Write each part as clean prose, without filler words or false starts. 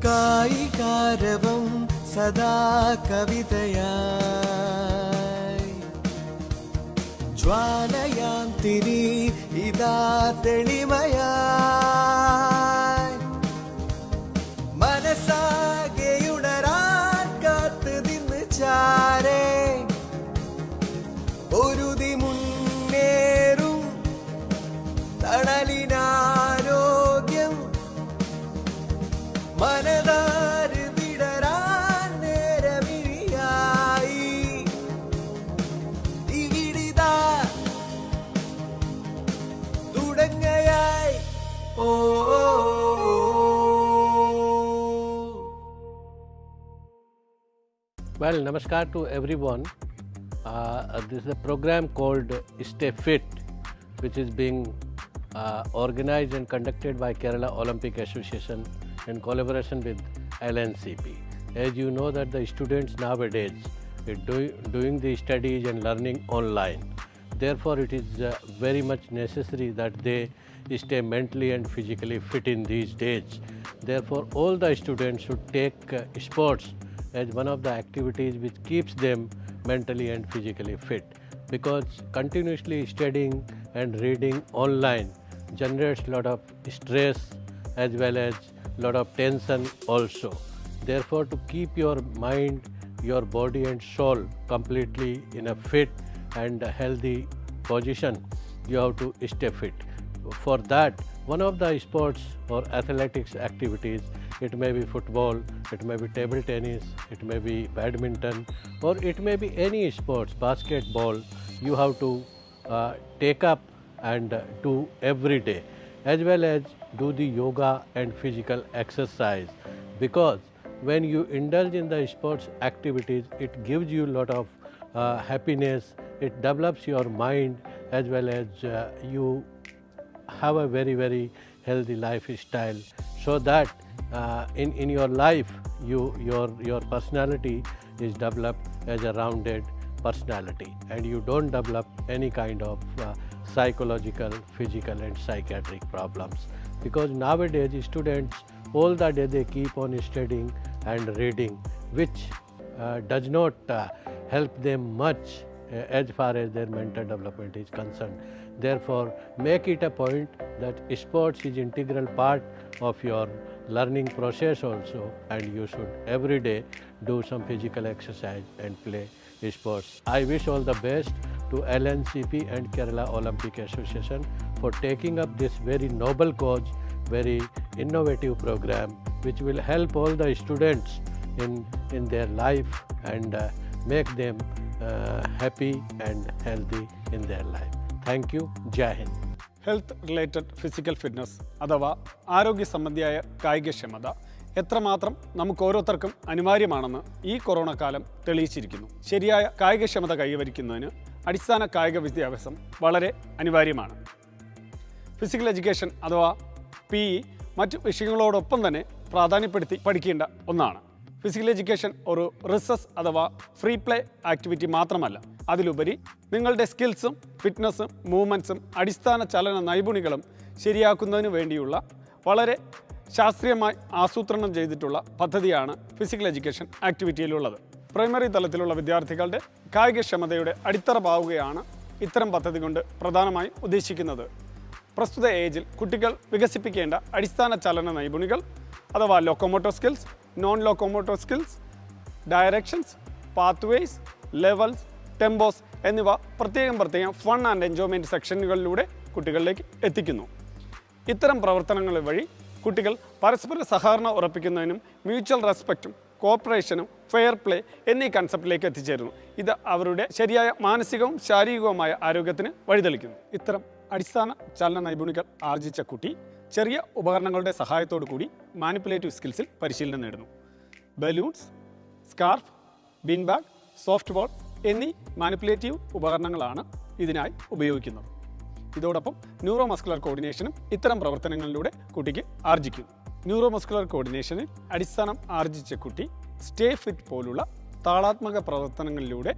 കായികാരവം സദാ കവിതയായി ജ്വാലയാം തിരി ഇതാ തെളിമയായി മനസ്സാകെയുണരാൻ കാത്ത് നിന്ന് ചാരേ ഒരുതി മുന്നേറും തണലിനാരോഗ്യം മനതാര് വിടരാൻ നേരമിഴിയായി ഇവിടിതാ തുടങ്ങയായി ഓ Well, namaskar to everyone. This is a program called Stay Fit, which is being organized and conducted by Kerala Olympic Association in collaboration with LNCP. As you know that the students nowadays are doing the studies and learning online. Therefore, it is very much necessary that they stay mentally and physically fit in these days. Therefore, all the students should take sports as one of the activities which keeps them mentally and physically fit, because continuously studying and reading online generates a lot of stress as well as lot of tension also. Therefore, to keep your mind, your body and soul completely in a fit and a healthy position, you have to stay fit. For that, one of the sports or athletics activities, it may be football, it may be table tennis, it may be badminton, or it may be any sports, basketball, you have to take up and do every day, as well as do the yoga and physical exercise, because when you indulge in the sports activities, it gives you a lot of happiness, it develops your mind, as well as you have a very, very healthy lifestyle, so that in your life your personality is developed as a rounded personality, and you don't develop any kind of psychological, physical and psychiatric problems, because nowadays students all the day they keep on studying and reading, which does not help them much as far as their mental development is concerned. Therefore, make it a point that sports is integral part of your learning process also, and you should every day do some physical exercise and play sports. I wish all the best to LNCP and Kerala Olympic Association for taking up this very noble cause, very innovative program, which will help all the students in their life and make them happy and healthy in their life. Thank you. Jai Hind. Health related physical fitness അഥവാ ആരോഗ്യ സംബന്ധിയായ കായികക്ഷമത എത്രമാത്രം നമുക്ക് ഓരോരുത്തർക്കും അനിവാര്യമാണെന്ന് ഈ corona കാലം തെളിയിച്ചിരിക്കുന്നു. ശരിയായ കായികക്ഷമത കൈവരിക്കുന്നതിന് അടിസ്ഥാന കായിക വിദ്യാഭ്യാസം വളരെ അനിവാര്യമാണ്. ഫിസിക്കൽ എഡ്യൂക്കേഷൻ അഥവാ PE മറ്റു വിഷയങ്ങളോടൊപ്പം തന്നെ പ്രാധാന്യപ്പെടുത്തി പഠിക്കേണ്ട ഒന്നാണ്. ഫിസിക്കൽ എഡ്യൂക്കേഷൻ ഒരു റിസസ് അഥവാ ഫ്രീ പ്ലേ ആക്ടിവിറ്റി മാത്രമല്ല, അതിലുപരി നിങ്ങളുടെ സ്കിൽസും ഫിറ്റ്നസ്സും മൂവ്മെൻറ്റ്സും അടിസ്ഥാന ചലന നൈപുണികളും ശരിയാക്കുന്നതിന് വേണ്ടിയുള്ള വളരെ ശാസ്ത്രീയമായി ആസൂത്രണം ചെയ്തിട്ടുള്ള പദ്ധതിയാണ് ഫിസിക്കൽ എഡ്യൂക്കേഷൻ ആക്ടിവിറ്റിയിലുള്ളത്. പ്രൈമറി തലത്തിലുള്ള വിദ്യാർത്ഥികളുടെ കായികക്ഷമതയുടെ അടിത്തറ പാവുകയാണ് ഇത്തരം പദ്ധതി കൊണ്ട് പ്രധാനമായും ഉദ്ദേശിക്കുന്നത്. പ്രസ്തുത ഏജിൽ കുട്ടികൾ വികസിപ്പിക്കേണ്ട അടിസ്ഥാന ചലന നൈപുണികൾ അഥവാ locomotor skills, non locomotor skills, directions, pathways, levels, tempos എന്നിവ പ്രത്യേകം ഫൺ ആൻഡ് എൻജോയ്മെൻറ്റ് സെക്ഷനുകളിലൂടെ കുട്ടികളിലേക്ക് എത്തിക്കുന്നു. ഇത്തരം പ്രവർത്തനങ്ങൾ വഴി കുട്ടികൾ പരസ്പര സഹകരണം ഉറപ്പിക്കുന്നതിനും മ്യൂച്വൽ റെസ്പെക്റ്റും കോപ്പറേഷനും ഫെയർ പ്ലേ എന്നീ കൺസെപ്റ്റിലേക്ക് എത്തിച്ചേരുന്നു. ഇത് അവരുടെ ശരിയായ മാനസികവും ശാരീരികവുമായ ആരോഗ്യത്തിന് വഴിതെളിക്കുന്നു. ഇത്തരം അടിസ്ഥാന ചലന നൈപുണികൾ ആർജിച്ച കുട്ടി ചെറിയ ഉപകരണങ്ങളുടെ സഹായത്തോടു കൂടി മാനിപ്പുലേറ്റീവ് സ്കിൽസിൽ പരിശീലനം നേടുന്നു. Balloons, scarf, bin bag, soft ball എന്നീ മാനിപ്പുലേറ്റീവ് ഉപകരണങ്ങളാണ് ഇതിനായി ഉപയോഗിക്കുന്നത്. ഇതോടൊപ്പം ന്യൂറോ മസ്കുലർ കോർഡിനേഷനും ഇത്തരം പ്രവർത്തനങ്ങളിലൂടെ കുട്ടിക്ക് ആർജിക്കുന്നു. ന്യൂറോ മസ്കുലർ കോർഡിനേഷനിൽ അടിസ്ഥാനം ആർജിച്ച കുട്ടി സ്റ്റേ ഫിറ്റ് പോലുള്ള താളാത്മക പ്രവർത്തനങ്ങളിലൂടെ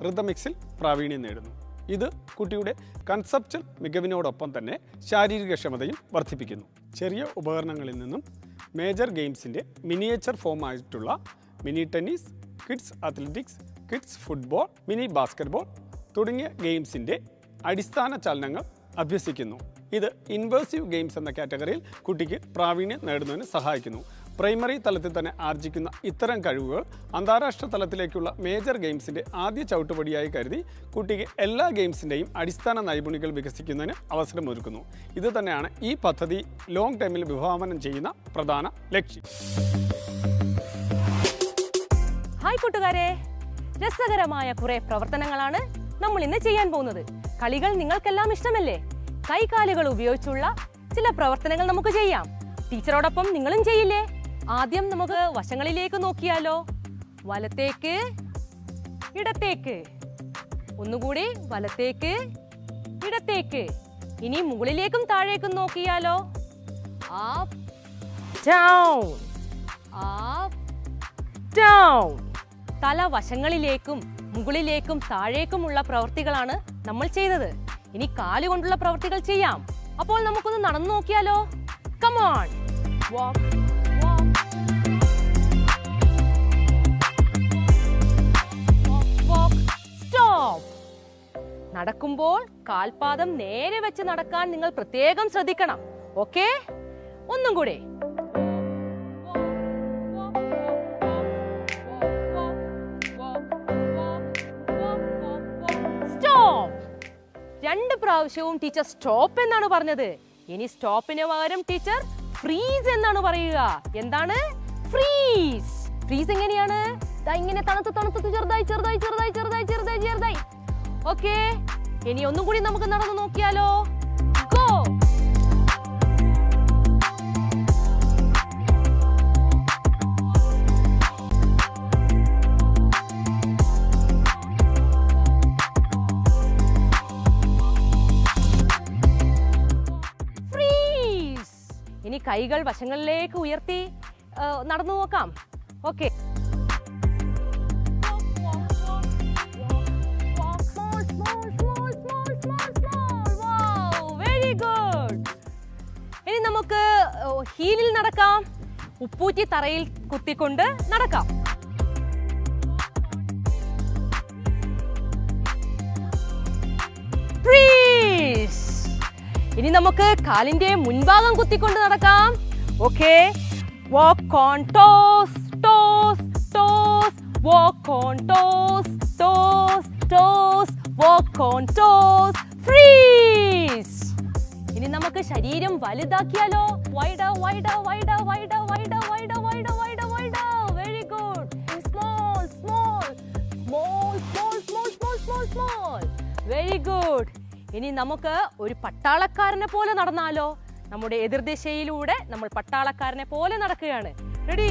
റിതമിക്സിൽ പ്രാവീണ്യം നേടുന്നു. ഇത് കുട്ടിയുടെ കൺസെപ്ച്വൽ മികവിനോടൊപ്പം തന്നെ ശാരീരിക ക്ഷമതയും വർദ്ധിപ്പിക്കുന്നു. ചെറിയ ഉപകരണങ്ങളിൽ നിന്നും മേജർ ഗെയിംസിൻ്റെ മിനിയേച്ചർ ഫോമായിട്ടുള്ള mini tennis, kids athletics, kids football, mini basketball തുടങ്ങിയ ഗെയിംസിൻ്റെ അടിസ്ഥാന ചലനങ്ങൾ അഭ്യസിക്കുന്നു. ഇത് ഇൻവേഴ്സീവ് ഗെയിംസ് എന്ന കാറ്റഗറിയിൽ കുട്ടിക്ക് പ്രാവീണ്യം നേടുന്നതിന് സഹായിക്കുന്നു. പ്രൈമറി തലത്തിൽ തന്നെ ആർജിക്കുന്ന ഇത്തരം കഴിവുകൾ അന്താരാഷ്ട്ര തലത്തിലേക്കുള്ള മേജർ ഗെയിംസിൻ്റെ ആദ്യ ചവിട്ടുപടിയായി കരുതി കുട്ടിക്ക് എല്ലാ ഗെയിംസിൻ്റെയും അടിസ്ഥാന നൈപുണികൾ വികസിക്കുന്നതിന് അവസരമൊരുക്കുന്നു. ഇത് തന്നെയാണ് ഈ പദ്ധതി ലോങ് ടൈമിൽ വിഭാവനം ചെയ്യുന്ന പ്രധാന ലക്ഷ്യം. ഹായ് കൂട്ടുകാരെ, രസകരമായ കുറെ പ്രവർത്തനങ്ങളാണ് നമ്മൾ ഇന്ന് ചെയ്യാൻ പോകുന്നത്. കളികൾ നിങ്ങൾക്കെല്ലാം ഇഷ്ടമല്ലേ? കൈകാലുകൾ ഉപയോഗിച്ചുള്ള ചില പ്രവർത്തനങ്ങൾ നമുക്ക് ചെയ്യാം. ടീച്ചറോടൊപ്പം നിങ്ങളും ചെയ്യില്ലേ? ആദ്യം നമുക്ക് വശങ്ങളിലേക്ക് നോക്കിയാലോ. വലത്തേക്ക്, ഇടത്തേക്ക്, ഒന്നുകൂടി വലത്തേക്ക്, ഇടത്തേക്ക്. ഇനി മുകളിലേക്കും താഴേക്കും നോക്കിയാലോ. Up down, up down. തല വശങ്ങളിലേക്കും മുകളിലേക്കും താഴേക്കുമുള്ള പ്രവൃത്തികളാണ് നമ്മൾ ചെയ്തത്. ഇനി കാലുകൊണ്ടുള്ള പ്രവൃത്തികൾ ചെയ്യാം. അപ്പോൾ നമുക്കൊന്ന് നടന്നു നോക്കിയാലോ. Come on, walk, walk, walk, walk, stop. നടക്കുമ്പോൾ കാൽപാദം നേരെ വെച്ച് നടക്കാൻ നിങ്ങൾ പ്രത്യേകം ശ്രദ്ധിക്കണം. ഓക്കേ? ഒന്നും കൂടെ. Stop. 2 പ്രാവശ്യവും ടീച്ചർ സ്റ്റോപ്പ് എന്നാണ് പറഞ്ഞത്. ഇനി സ്റ്റോപ്പിന് പകരം ടീച്ചർ ഫ്രീസ് എന്നാണ് പറയുക. എന്താണ് ഫ്രീസ്? ഫ്രീസ് എങ്ങനെയാണ്? ഇങ്ങനെ തണുത്ത് തണുത്ത് ചെറുതായി ചെറുതായി ചെറുതായി ചെറുതായി ചെറുതായി ചെറുതായി. ഓക്കെ, ഇനി ഒന്നും കൂടി നമുക്ക് നടന്നു നോക്കിയാലോ. ഗോ. ഇനി കൈകൾ വശങ്ങളിലേക്ക് ഉയർത്തി നടന്നു നോക്കാം. Okay, very good. ഇനി നമുക്ക് ഹീലിൽ നടക്കാം. ഉപ്പൂറ്റി തറയിൽ കുത്തിക്കൊണ്ട് നടക്കാം. ഫ്രീസ്. ഇനി നമുക്ക് കാലിന്റെ മുൻഭാഗം കുത്തിക്കൊണ്ട് നടക്കാം. Okay, walk on toes, toes, toes, walk on toes, toes, toes, walk on toes. Freeze. ഇനി നമുക്ക് ശരീരം വലുതാക്കിയാലോ. Wide wide wide wide wide wide wide wide wide. Very good. Small small small small small small small small. Very good. ഇനി നമുക്ക് ഒരു പട്ടാളക്കാരനെ പോലെ നടന്നാലോ. നമ്മുടെ എതിർദിശയിലൂടെ നമ്മൾ പട്ടാളക്കാരനെ പോലെ നടക്കുകയാണ്. Ready?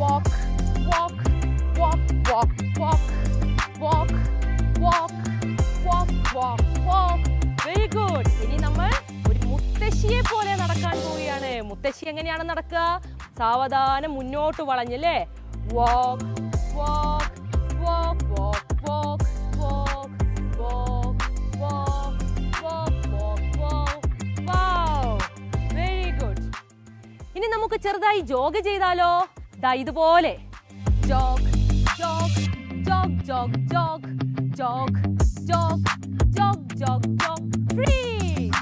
Walk walk walk walk walk walk walk walk walk walk. Very good. ഇനി നമ്മൾ ഒരു മുത്തശ്ശിയെ പോലെ നടക്കാൻ പോവുകയാണ്. മുത്തശ്ശി എങ്ങനെയാണ് നടക്കുക? സാവധാനം മുന്നോട്ട് വളഞ്ഞല്ലേ. വാക്ക് വാക്ക് വാക്ക് വാക്ക് വാക്ക് ഇനി നമുക്ക് ചെറുതായി ജോഗ് ചെയ്താലോ. ദാ ഇതുപോലെ. ജോഗ് ജോഗ് ജോഗ് ജോഗ് ജോഗ് ജോഗ് ജോഗ് ജോഗ് ജോഗ് ജോഗ്. ഫ്രീസ്.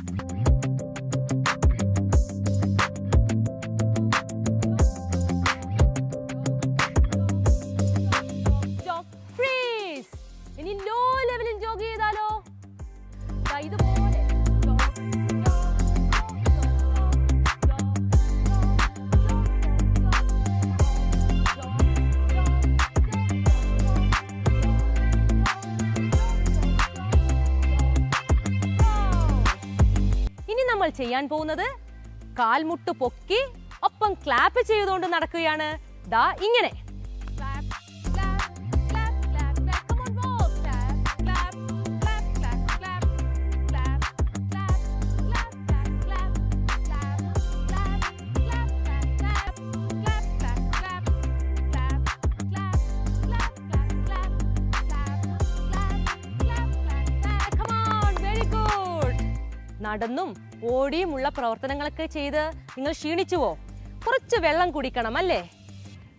ജോഗ് ഫ്രീസ്. ഇനി ലോ ലെവലിൽ ജോഗ് ചെയ്താലോ. ദാ ഇതുപോലെ. നമ്മൾ ചെയ്യാൻ പോകുന്നത് കാൽമുട്ട് പൊക്കി ഒപ്പം ക്ലാപ്പ് ചെയ്തുകൊണ്ട് നടക്കുകയാണ്. ദാ ഇങ്ങനെ. നടന്നും ഓടിയുമുള്ള പ്രവർത്തനങ്ങളൊക്കെ ചെയ്ത് നിങ്ങൾ ക്ഷീണിച്ചുവോ? കുറച്ച് വെള്ളം കുടിക്കണം അല്ലേ?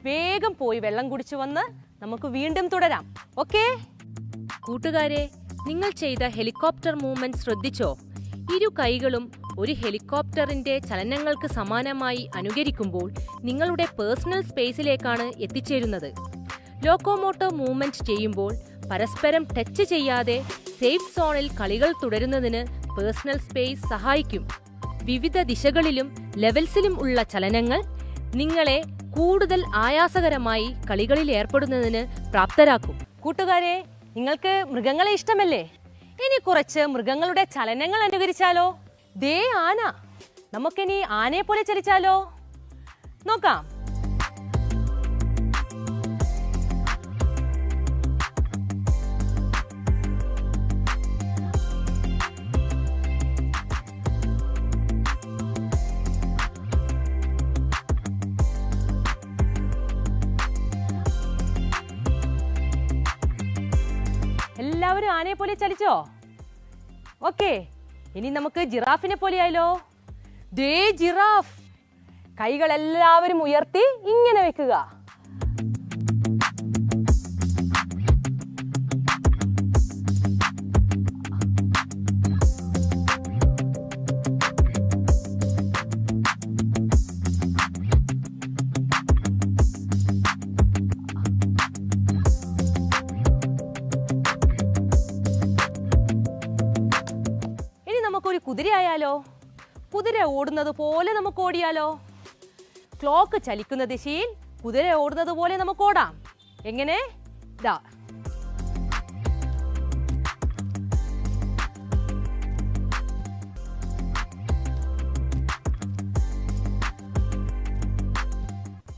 വേഗം പോയി വെള്ളം കുടിച്ചു വന്ന് നമുക്ക് വീണ്ടും തുടരാം. ഓക്കേ കൂട്ടുകാരെ, നിങ്ങൾ ചെയ്ത ഹെലികോപ്റ്റർ മൂവ്മെന്റ് ശ്രദ്ധിച്ചോ? ഇരു കൈകളും ഒരു ഹെലികോപ്റ്ററിന്റെ ചലനങ്ങൾക്ക് സമാനമായി അനുകരിക്കുമ്പോൾ നിങ്ങളുടെ പേഴ്സണൽ സ്പേസിലേക്കാണ് എത്തിച്ചേരുന്നത്. ലോക്കോമോട്ടർ മൂവ്മെന്റ് ചെയ്യുമ്പോൾ പരസ്പരം ടച്ച് ചെയ്യാതെ സേഫ് സോണിൽ കളികൾ തുടരുന്നതിന് പേഴ്സണൽ സ്പേസ് സഹായിക്കും. വിവിധ ദിശകളിലും ലെവൽസിലും ഉള്ള ചലനങ്ങൾ നിങ്ങളെ കൂടുതൽ ആയാസകരമായി കളികളിൽ ഏർപ്പെടുന്നതിന് പ്രാപ്തരാക്കും. കൂട്ടുകാരെ, നിങ്ങൾക്ക് മൃഗങ്ങളെ ഇഷ്ടമല്ലേ? ഇനി കുറച്ച് മൃഗങ്ങളുടെ ചലനങ്ങൾ അനുകരിച്ചാലോ? ദേ ആന. നമുക്കിനി ആനയെ പോലെ ചലിച്ചാലോ? നോക്കാം. എല്ലാവരും ആനയെ പോലെ ചലിച്ചോ? ഓക്കെ, ഇനി നമുക്ക് ജിറാഫിനെ പോലെയായാലോ? ദേ ജിറാഫ്. കൈകൾ എല്ലാവരും ഉയർത്തി ഇങ്ങനെ വെക്കുക. ഒരു കുതിരയായാലോ? കുതിര ഓടുന്നത് പോലെ നമുക്ക് ഓടിയാലോ? ക്ലോക്ക് ചലിക്കുന്ന ദിശയിൽ കുതിര ഓടുന്നത് പോലെ നമുക്ക് ഓടാം. എങ്ങനെ? ദാ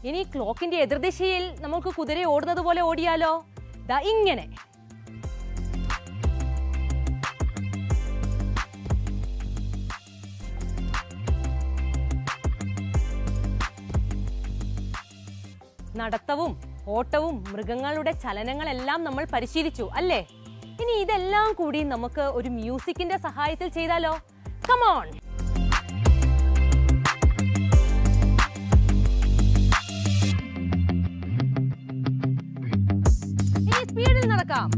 ഇനി ക്ലോക്കിന്റെ എതിർദിശയിൽ നമുക്ക് കുതിര ഓടുന്നത് പോലെ ഓടിയാലോ? ദാ ഇങ്ങനെ. നടത്തവും ഓട്ടവും മൃഗങ്ങളുടെ ചലനങ്ങളെല്ലാം നമ്മൾ പരിശീലിച്ചു അല്ലേ? ഇനി ഇതെല്ലാം കൂടി നമുക്ക് ഒരു മ്യൂസിക്കിന്റെ സഹായത്തിൽ ചെയ്താലോ? Come on. ഇനി സ്പീഡിൽ നടക്കാം.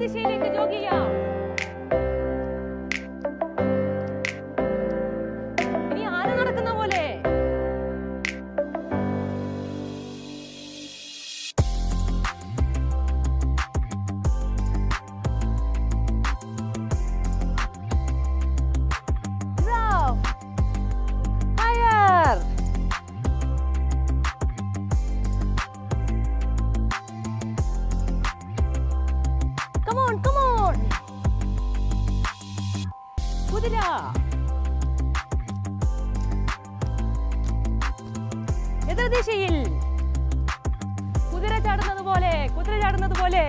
ദിശയിലേക്ക് ജോഗ് ചെയ്യാം. ഇനി ആന നടക്കുന്ന പോലെ. കുതിര. എതിർദിശയിൽ കുതിര ചാടുന്നത് പോലെ, കുതിര ചാടുന്നത് പോലെ.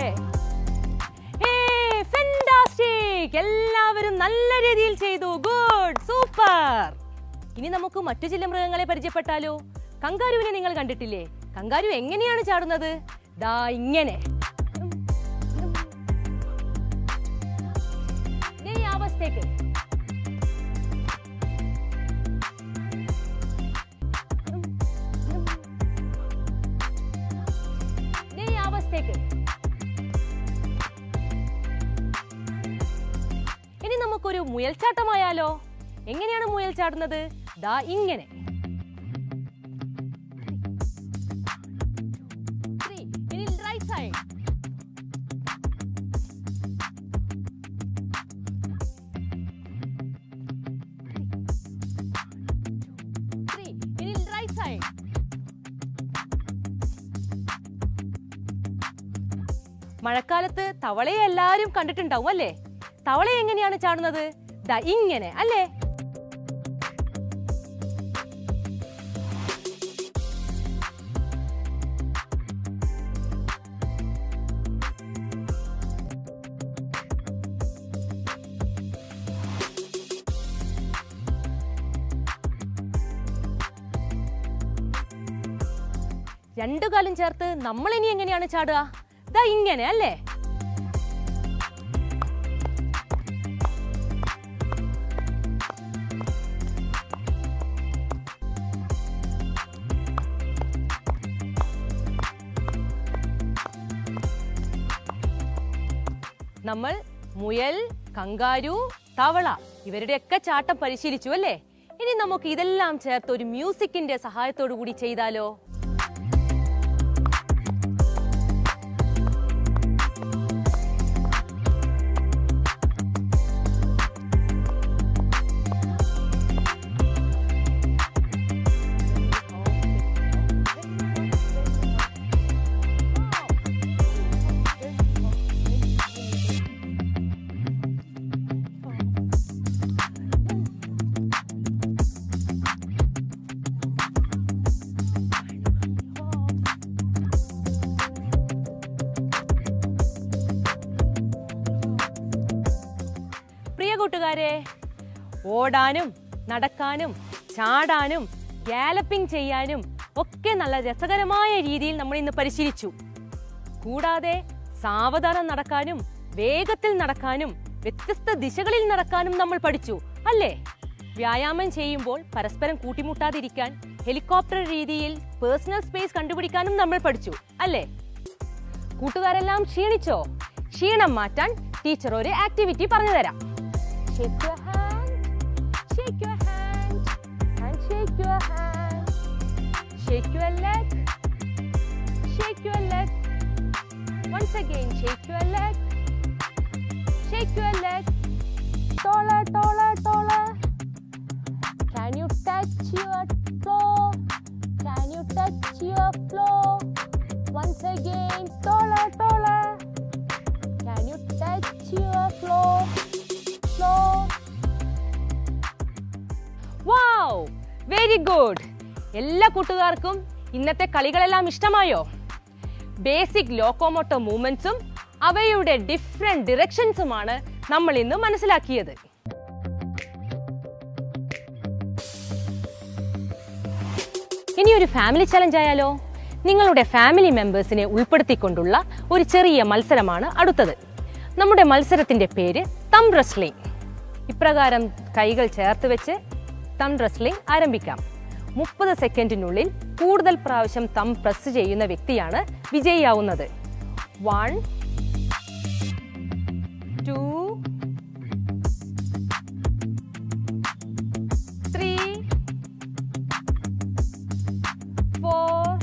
ഫാന്റാസ്റ്റിക്! എല്ലാവരും നല്ല രീതിയിൽ ചെയ്തു. Good, super. ഇനി നമുക്ക് മറ്റു ചില മൃഗങ്ങളെ പരിചയപ്പെട്ടാലോ? കങ്കാരുവിനെ നിങ്ങൾ കണ്ടിട്ടില്ലേ? കങ്കാരു എങ്ങനെയാണ് ചാടുന്നത്? ദാ ഇങ്ങനെ. അവസ്ഥയ്ക്ക് ഇനി നമുക്കൊരു മുയൽച്ചാട്ടമായാലോ? എങ്ങനെയാണ് മുയൽ ചാടുന്നത്? ദാ ഇങ്ങനെ. ഇനി റൈറ്റ് സൈഡ്. മഴക്കാലത്ത് തവളയെ എല്ലാവരും കണ്ടിട്ടുണ്ടാവും അല്ലേ? തവള എങ്ങനെയാണ് ചാടുന്നത്? ദാ ഇങ്ങനെ അല്ലേ? രണ്ടു കാലും ചേർത്ത് നമ്മൾ ഇനി എങ്ങനെയാണ് ചാടുക? ദാ ഇങ്ങനെ അല്ലേ? നമ്മൾ മുയൽ, കങ്കാരു, തവള ഇവരുടെയൊക്കെ ചാട്ടം പരിശീലിച്ചു അല്ലേ? ഇനി നമുക്ക് ഇതെല്ലാം ചേർത്ത് ഒരു മ്യൂസിക്കിന്റെ സഹായത്തോടു കൂടി ചെയ്താലോ? കൂട്ടുകാരെ, ഓടാനും നടക്കാനും ചാടാനും ഗാലപ്പിംഗ് ചെയ്യാനും ഒക്കെ നല്ല രസകരമായ രീതിയിൽ നമ്മൾ ഇന്ന് പരിശീലിച്ചു. കൂടാതെ സാവധാനം നടക്കാനും വേഗത്തിൽ നടക്കാനും വ്യത്യസ്ത ദിശകളിൽ നടക്കാനും നമ്മൾ പഠിച്ചു അല്ലേ? വ്യായാമം ചെയ്യുമ്പോൾ പരസ്പരം കൂട്ടിമുട്ടാതിരിക്കാൻ ഹെലികോപ്റ്റർ രീതിയിൽ പേഴ്സണൽ സ്പേസ് കണ്ടുപിടിക്കാനും നമ്മൾ പഠിച്ചു അല്ലേ? കൂട്ടുകാരെല്ലാം ക്ഷീണിച്ചോ? ക്ഷീണം മാറ്റാൻ ടീച്ചർ ഒരു ആക്ടിവിറ്റി പറഞ്ഞു തരാം. Shake your hand, shake your hand, and shake your hand. Shake your leg, shake your leg. Once again, shake your leg, shake your leg. Taller, taller, taller. Can you touch your floor? Can you touch your floor? Once again, taller, taller. Can you touch your floor? Wow! Very good! എല്ലാ കൂട്ടുകാർക്കും ഇന്നത്തെ കളികളെല്ലാം ഇഷ്ടമായോ? Basic locomotor മൂവ്മെന്റ്സും അവയുടെ different ഡിറക്ഷൻസുമാണ് നമ്മൾ ഇന്ന് മനസ്സിലാക്കിയത്. ഇനി ഒരു ഫാമിലി ചലഞ്ച് ആയാലോ? നിങ്ങളുടെ ഫാമിലി മെമ്പേഴ്സിനെ ഉൾപ്പെടുത്തിക്കൊണ്ടുള്ള ഒരു ചെറിയ മത്സരമാണ് അടുത്തത്. നമ്മുടെ മത്സരത്തിന്റെ പേര് തം റെസ്ലിംഗ്. ഇപ്രകാരം കൈകൾ ചേർത്ത് വെച്ച് തം റെസ്ലിംഗ് ആരംഭിക്കാം. 30 സെക്കൻഡിനുള്ളിൽ കൂടുതൽ പ്രാവശ്യം തം പ്രസ് ചെയ്യുന്ന വ്യക്തിയാണ് വിജയിയാവുന്നത്. 1 2 3 4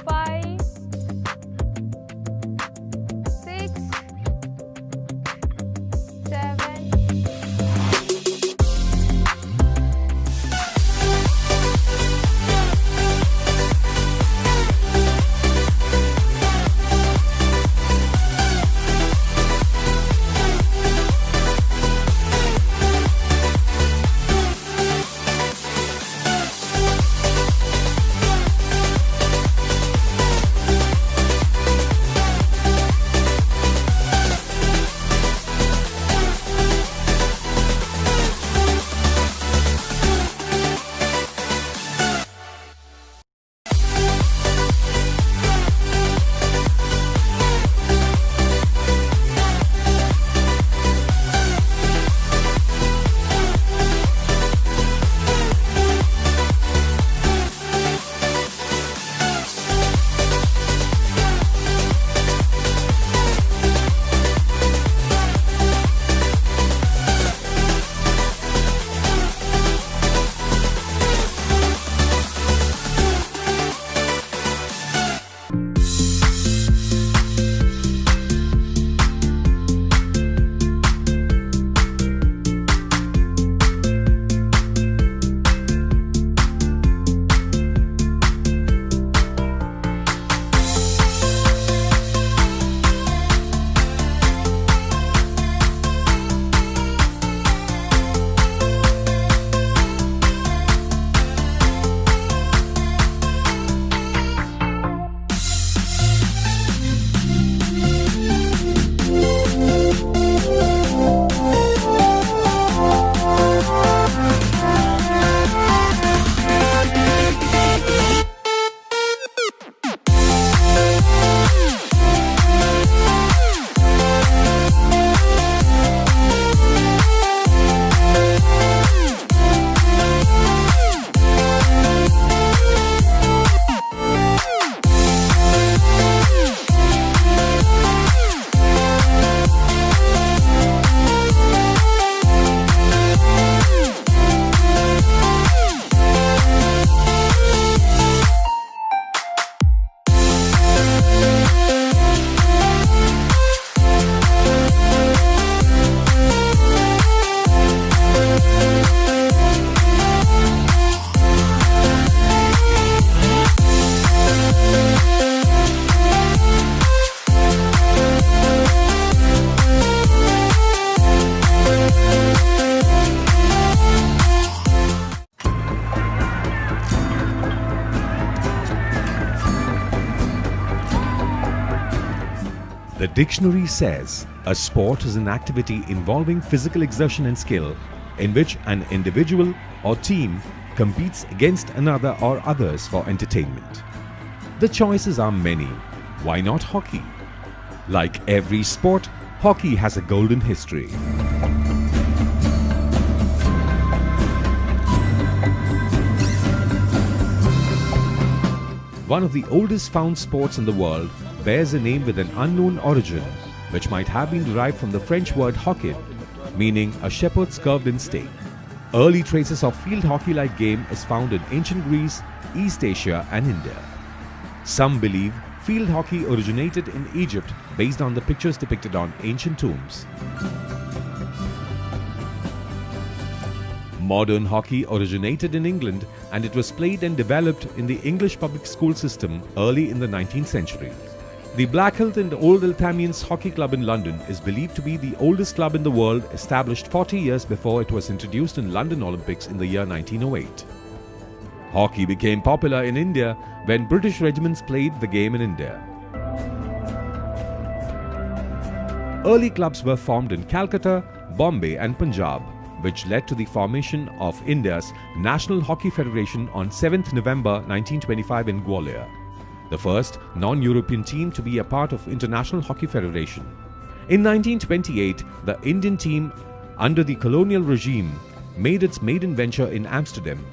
5 6 7 8 The dictionary says a sport is an activity involving physical exertion and skill in which an individual or team competes against another or others for entertainment. The choices are many. Why not hockey? Like every sport, hockey has a golden history. One of the oldest found sports in the world bears a name with an unknown origin, which might have been derived from the French word hockey, meaning a shepherd's curved-in stake. Early traces of field hockey-like game is found in ancient Greece, East Asia and India. Some believe field hockey originated in Egypt based on the pictures depicted on ancient tombs. Modern hockey originated in England and it was played and developed in the English public school system early in the 19th century. The Blackheath and Old Elthamians Hockey Club in London is believed to be the oldest club in the world, established 40 years before it was introduced in London Olympics in the year 1908. Hockey became popular in India when British regiments played the game in India. Early clubs were formed in Calcutta, Bombay and Punjab, which led to the formation of India's National Hockey Federation on 7th November 1925 in Gwalior, the first non-European team to be a part of International Hockey Federation. In 1928, the Indian team under the colonial regime made its maiden venture in Amsterdam,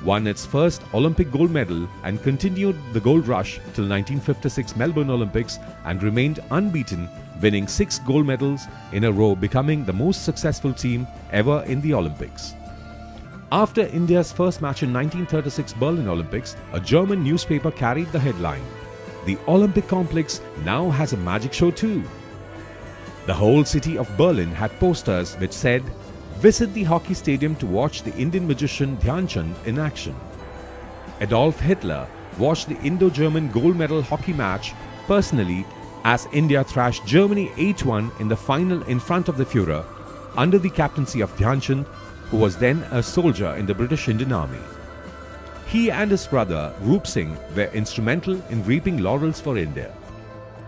won its first Olympic gold medal and continued the gold rush till 1956 Melbourne Olympics and remained unbeaten, winning 6 gold medals in a row, becoming the most successful team ever in the Olympics. After India's first match in 1936 Berlin Olympics, a German newspaper carried the headline, "The Olympic complex now has a magic show too." The whole city of Berlin had posters which said, "Visit the hockey stadium to watch the Indian magician Dhyan Chand in action." Adolf Hitler watched the Indo-German gold medal hockey match personally as India thrashed Germany 8-1 in the final in front of the Führer under the captaincy of Dhyan Chand, who was then a soldier in the British Indian Army. He and his brother Roop Singh were instrumental in reaping laurels for India.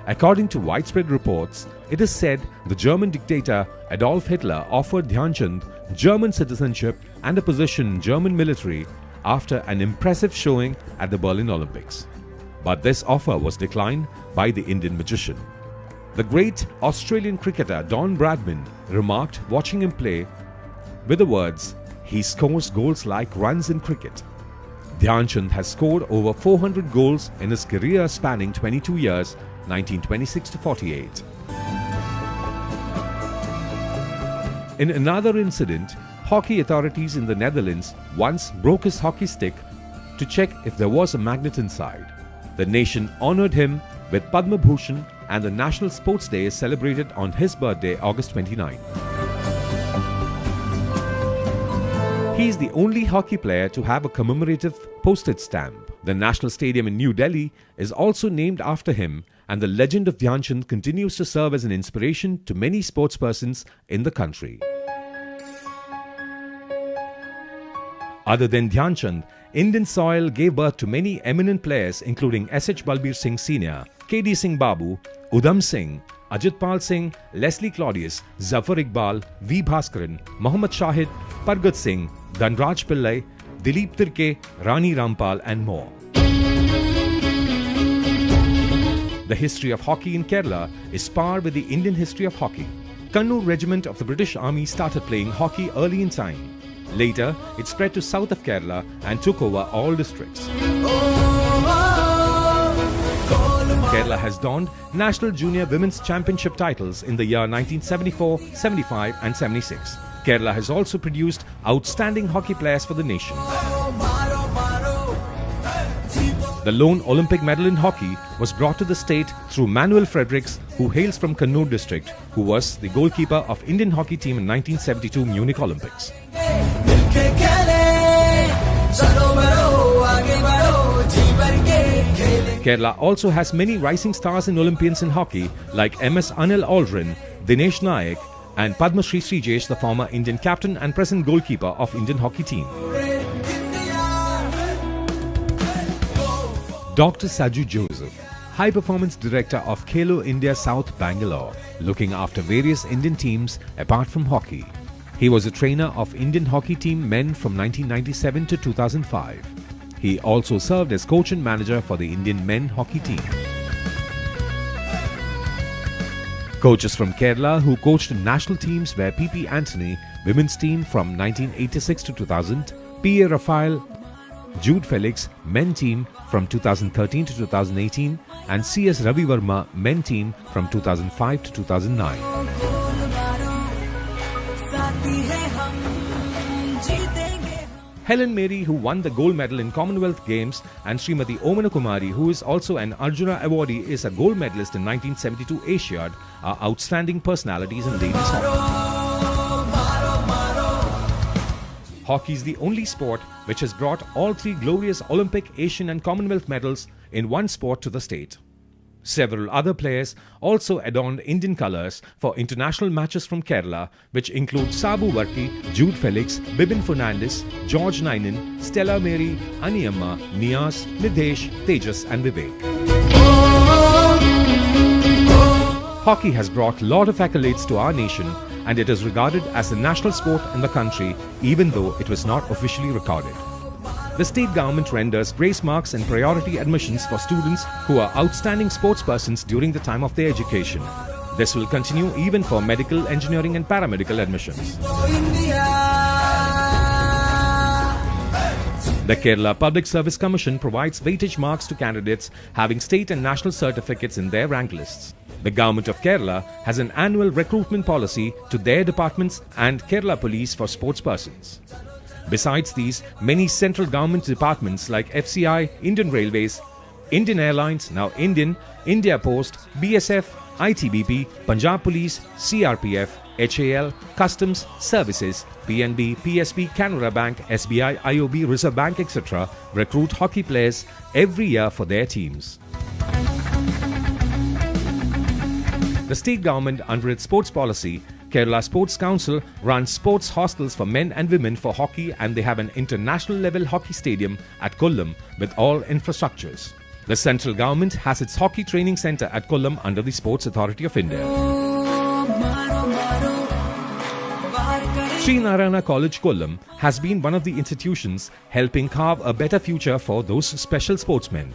According to widespread reports, it is said the German dictator Adolf Hitler offered Dhyan Chand German citizenship and a position in German military after an impressive showing at the Berlin Olympics. But this offer was declined by the Indian magician. The great Australian cricketer Don Bradman remarked watching him play with the words, "He scores goals like runs in cricket." Dhyan Chand has scored over 400 goals in his career spanning 22 years, 1926 to 48. In another incident, hockey authorities in the Netherlands once broke his hockey stick to check if there was a magnet inside. The nation honored him with Padma Bhushan and the National Sports Day is celebrated on his birthday, August 29. He is the only hockey player to have a commemorative postage stamp. The National Stadium in New Delhi is also named after him, and the legend of Dhyan Chand continues to serve as an inspiration to many sportspersons in the country. Other than Dhyan Chand, Indian soil gave birth to many eminent players including S.H. Balbir Singh Sr., K.D. Singh Babu, Udham Singh, Ajitpal Singh, Leslie Claudius, Zafar Iqbal, V. Bhaskaran, Mohammad Shahid, Pargat Singh, Dhanraj Pillai, Dilip Tirke, Rani Rampal and more. The history of hockey in Kerala is par with the Indian history of hockey. Kannur Regiment of the British Army started playing hockey early in time. Later, it spread to south of Kerala and took over all districts. Kerala has donned National Junior Women's Championship titles in the year 1974, 75 and 76. Kerala has also produced outstanding hockey players for the nation. The lone Olympic medal in hockey was brought to the state through Manuel Fredericks, who hails from Kannur district, who was the goalkeeper of Indian hockey team in 1972 Munich Olympics. Kerala also has many rising stars and Olympians in hockey like MS Anil Aldrin, Dinesh Nayak and Padma Shri Srijesh, the former Indian captain and present goalkeeper of Indian hockey team. Dr. Saju Joseph, High Performance Director of Khelo India South Bangalore, looking after various Indian teams apart from hockey. He was a trainer of Indian hockey team men from 1997 to 2005. He also served as coach and manager for the Indian men hockey team. Coaches from Kerala who coached national teams were P.P. Anthony, women's team from 1986 to 2000, P.A. Raphael, Jude Felix, men team from 2013 to 2018, and C.S. Ravi Verma, men team from 2005 to 2009. Helen Mary, who won the gold medal in Commonwealth Games, and Srimati Omana Kumari, who is also an Arjuna awardee, is a gold medalist in 1972 Asiad, are outstanding personalities in ladies hockey. Hockey is the only sport which has brought all three glorious Olympic, Asian and Commonwealth medals in one sport to the state. Several other players also adorned Indian colours for international matches from Kerala, which include Sabu Varki, Jude Felix, Bibin Fernandes, George Nainen, Stella Mary, Aniyamma, Niaz, Nidhesh, Tejas and Vivek. Hockey has brought a lot of accolades to our nation, and it is regarded as the national sport in the country, even though it was not officially recorded. The state government renders grace marks and priority admissions for students who are outstanding sportspersons during the time of their education. This will continue even for medical, engineering and paramedical admissions. The Kerala Public Service Commission provides weightage marks to candidates having state and national certificates in their rank lists. The Government of Kerala has an annual recruitment policy to their departments and Kerala Police for sportspersons. Besides these, many central government departments like FCI, Indian Railways, Indian Airlines, now Indian, India Post, BSF, ITBP, Punjab Police, CRPF, HAL, Customs, Services, PNB, PSB, Canara Bank, SBI, IOB, Reserve Bank, etc. recruit hockey players every year for their teams. The state government, under its sports policy, Kerala Sports Council, runs sports hostels for men and women for hockey, and they have an international level hockey stadium at Kollam with all infrastructures. The central government has its hockey training centre at Kollam under the Sports Authority of India. Sri Narayana College Kollam has been one of the institutions helping carve a better future for those special sportsmen.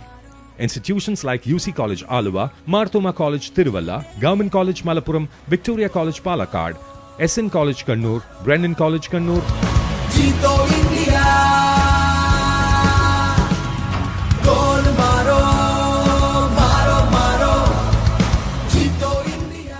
Institutions like UC College Aluva, Marthoma College Tiruvalla, Government College Malappuram, Victoria College Palakkad, SN College Kannur, Brennan College Kannur,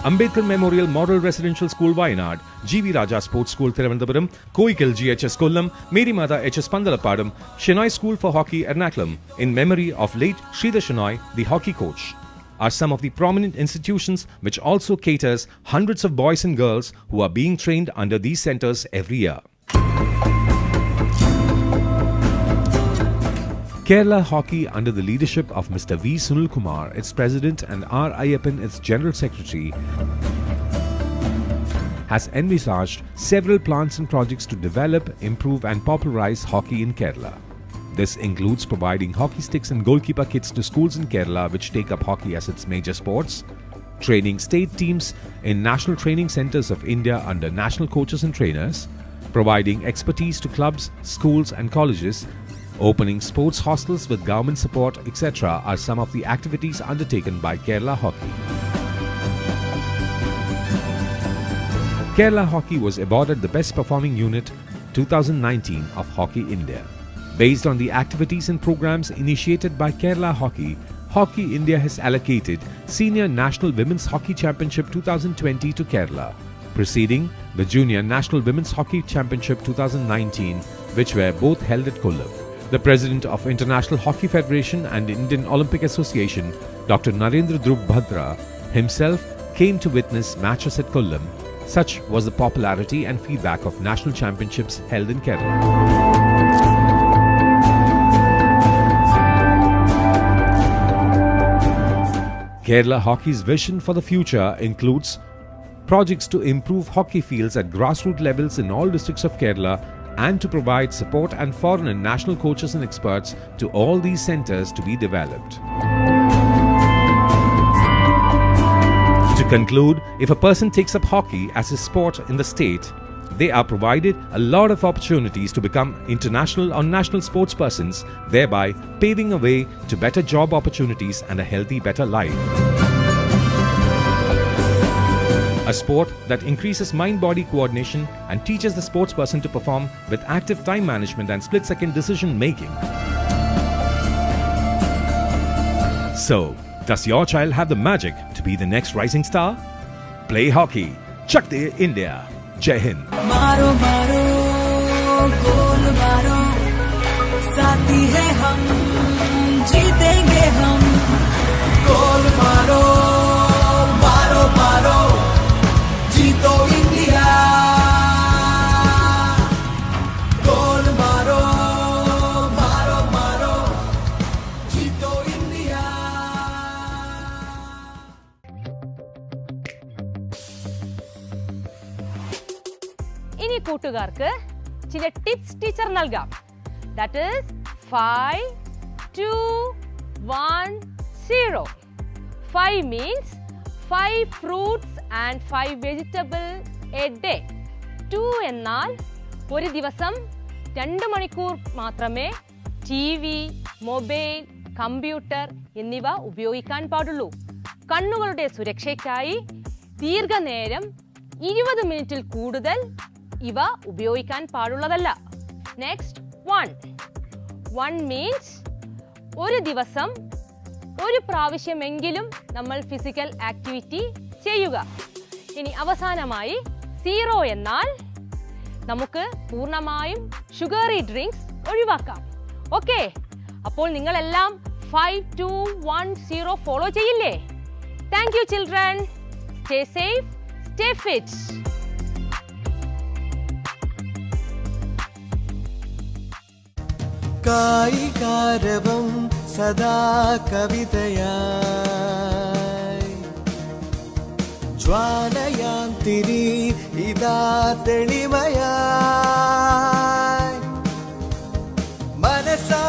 Ambedkar Memorial Model Residential School Wayanad, GV Raja Sports School Thiruvananthapuram, Koikil GHS Kollam, Mary Mata HS Pandalapadam, Shenoy School for Hockey Ernakulam, in memory of late Sridhar Shenoy, the hockey coach, are some of the prominent institutions which also caters hundreds of boys and girls who are being trained under these centres every year. Kerala Hockey, under the leadership of Mr. V. Sunil Kumar, its president, and R. Ayyappan, its general secretary, has envisaged several plans and projects to develop, improve and popularize hockey in Kerala. This includes providing hockey sticks and goalkeeper kits to schools in Kerala which take up hockey as its major sports, training state teams in national training centres of India under national coaches and trainers, providing expertise to clubs, schools and colleges, opening sports hostels with government support, etc. are some of the activities undertaken by Kerala Hockey. Kerala Hockey was awarded the Best Performing Unit 2019 of Hockey India. Based on the activities and programs initiated by Kerala Hockey, Hockey India has allocated Senior National Women's Hockey Championship 2020 to Kerala, preceding the Junior National Women's Hockey Championship 2019, which were both held at Kollam. The President of International Hockey Federation and Indian Olympic Association, Dr. Narendra Dhruv Bhadra, himself came to witness matches at Kollam. Such was the popularity and feedback of national championships held in Kerala. Kerala Hockey's vision for the future includes projects to improve hockey fields at grassroots levels in all districts of Kerala, and to provide support and foreign and national coaches and experts to all these centres to be developed. conclude, if a person takes up hockey as a sport in the state, they are provided a lot of opportunities to become international or national sportspersons, thereby paving a way to better job opportunities and a healthy, better life. A sport that increases mind-body coordination and teaches the sportsperson to perform with active time management and split-second decision-making. So, does your child have the magic to be the next rising star? Play hockey. Chak De India. Jai Hind. मारो मारो गोल मारो, साथी है हम, जीतेंगे हम। गोल मारो मारो मारो, जीतो इंडिया। गोल मारो मारो मारो, जीतो इंडिया। ഇനി കൂട്ടുകാർക്ക് ചില ടിപ്സ് ടീച്ചർ നൽകാം. That is 5, 2, 1, 0. 5 means 5 fruits and 5 vegetables a day. 2 എന്നാൽ ഒരു ദിവസം 2 മണിക്കൂർ മാത്രമേ TV, മൊബൈൽ, കമ്പ്യൂട്ടർ എന്നിവ ഉപയോഗിക്കാൻ പാടുള്ളൂ. കണ്ണുകളുടെ സുരക്ഷയ്ക്കായി ദീർഘനേരം 20 മിനിറ്റിൽ കൂടുതൽ ഇവ ഉപയോഗിക്കാൻ പാടുള്ളതല്ല. നെക്സ്റ്റ് 1 മീൻസ് ഒരു ദിവസം ഒരു പ്രാവശ്യമെങ്കിലും നമ്മൾ ഫിസിക്കൽ ആക്ടിവിറ്റി ചെയ്യുക. ഇനി അവസാനമായി 0 എന്നാൽ നമുക്ക് പൂർണ്ണമായും ഷുഗറി ഡ്രിങ്ക്സ് ഒഴിവാക്കാം. ഓക്കെ, അപ്പോൾ നിങ്ങളെല്ലാം 5, 2, 1, 0 ഫോളോ ചെയ്യില്ലേ? Thank you children. Stay safe, stay fit. കായികാരവം സദാ കവിതയായി, ജ്വാലയാം തിരി ഇതാ തെളിമയായി, മനസാ